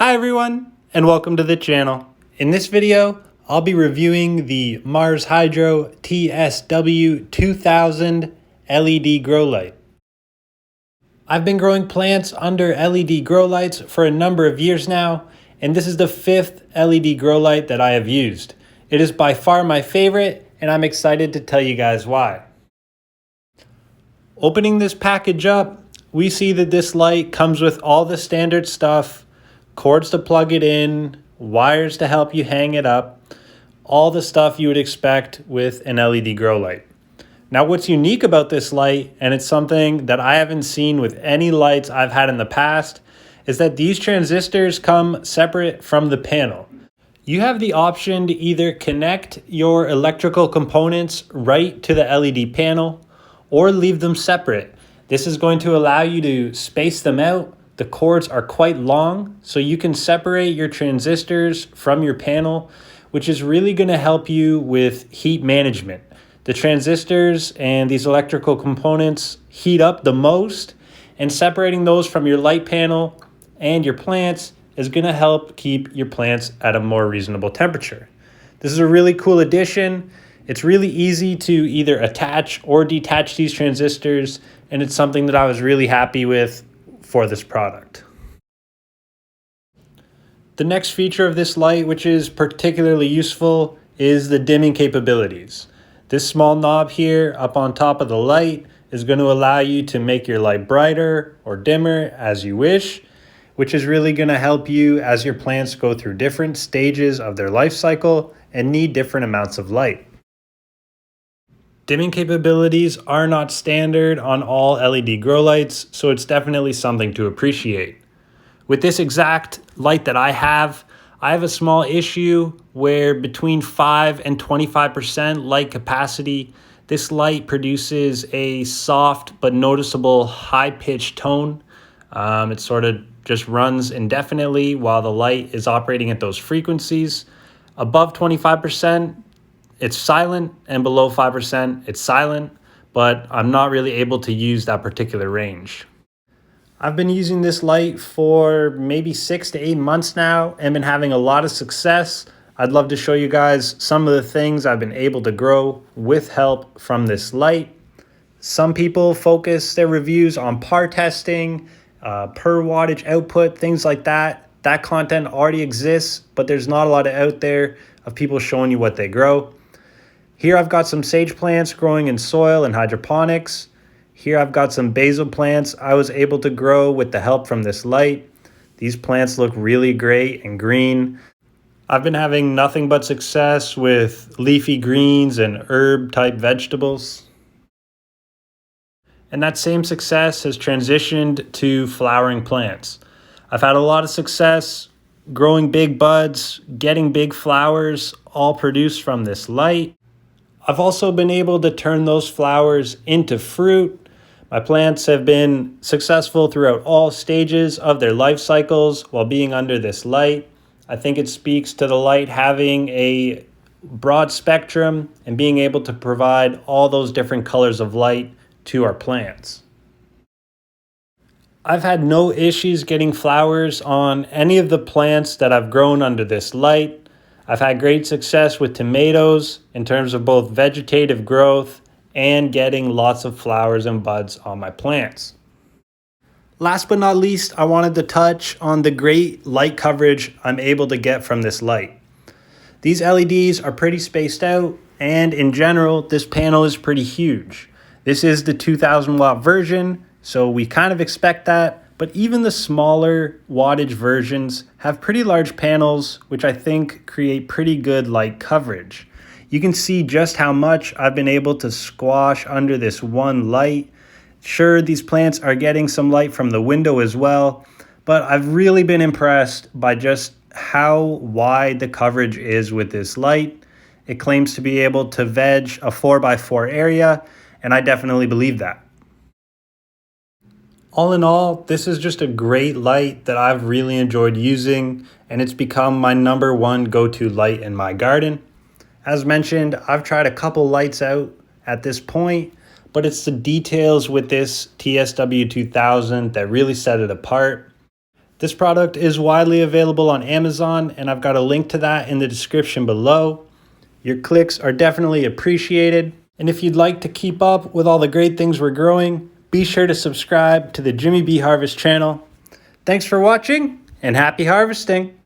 Hi everyone, and welcome to the channel. In this video, I'll be reviewing the Mars Hydro TSW2000 LED grow light. I've been growing plants under LED grow lights for a number of years now, and this is the 5th LED grow light that I have used. It is by far my favorite, and I'm excited to tell you guys why. Opening this package up, we see that this light comes with all the standard stuff: cords to plug it in, wires to help you hang it up, all the stuff you would expect with an LED grow light. Now, what's unique about this light, and it's something that I haven't seen with any lights I've had in the past, is that these transistors come separate from the panel. You have the option to either connect your electrical components right to the LED panel or leave them separate. This is going to allow you to space them out. The cords are quite long, so you can separate your transistors from your panel, which is really going to help you with heat management. The transistors and these electrical components heat up the most, and separating those from your light panel and your plants is going to help keep your plants at a more reasonable temperature. This is a really cool addition. It's really easy to either attach or detach these transistors, and it's something that I was really happy with for this product. The next feature of this light, which is particularly useful, is the dimming capabilities. This small knob here up on top of the light is going to allow you to make your light brighter or dimmer as you wish, which is really going to help you as your plants go through different stages of their life cycle and need different amounts of light. Dimming capabilities are not standard on all LED grow lights, so it's definitely something to appreciate. With this exact light that I have a small issue where between 5 and 25% light capacity, this light produces a soft but noticeable high-pitched tone. It sort of just runs indefinitely while the light is operating at those frequencies. Above 25%, it's silent, and below 5%, it's silent, but I'm not really able to use that particular range. I've been using this light for maybe 6 to 8 months now and been having a lot of success. I'd love to show you guys some of the things I've been able to grow with help from this light. Some people focus their reviews on par testing, per wattage output, things like that. That content already exists, but there's not a lot out there of people showing you what they grow. Here I've got some sage plants growing in soil and hydroponics. Here I've got some basil plants I was able to grow with the help from this light. These plants look really great and green. I've been having nothing but success with leafy greens and herb type vegetables. And that same success has transitioned to flowering plants. I've had a lot of success growing big buds, getting big flowers, all produced from this light. I've also been able to turn those flowers into fruit. My plants have been successful throughout all stages of their life cycles while being under this light. I think it speaks to the light having a broad spectrum and being able to provide all those different colors of light to our plants. I've had no issues getting flowers on any of the plants that I've grown under this light. I've had great success with tomatoes in terms of both vegetative growth and getting lots of flowers and buds on my plants. Last but not least, I wanted to touch on the great light coverage I'm able to get from this light. These LEDs are pretty spaced out, and in general, this panel is pretty huge. This is the 2000 watt version, so we kind of expect that. But even the smaller wattage versions have pretty large panels, which I think create pretty good light coverage. You can see just how much I've been able to squash under this one light. Sure, these plants are getting some light from the window as well, but I've really been impressed by just how wide the coverage is with this light. It claims to be able to veg a 4x4 area, and I definitely believe that. All in all, this is just a great light that I've really enjoyed using, and it's become my #1 go-to light in my garden. As mentioned, I've tried a couple lights out at this point, but it's the details with this TSW2000 that really set it apart. This product is widely available on Amazon, and I've got a link to that in the description below. Your clicks are definitely appreciated. And if you'd like to keep up with all the great things we're growing, be sure to subscribe to the JimmyB Harvest channel. Thanks for watching, and happy harvesting!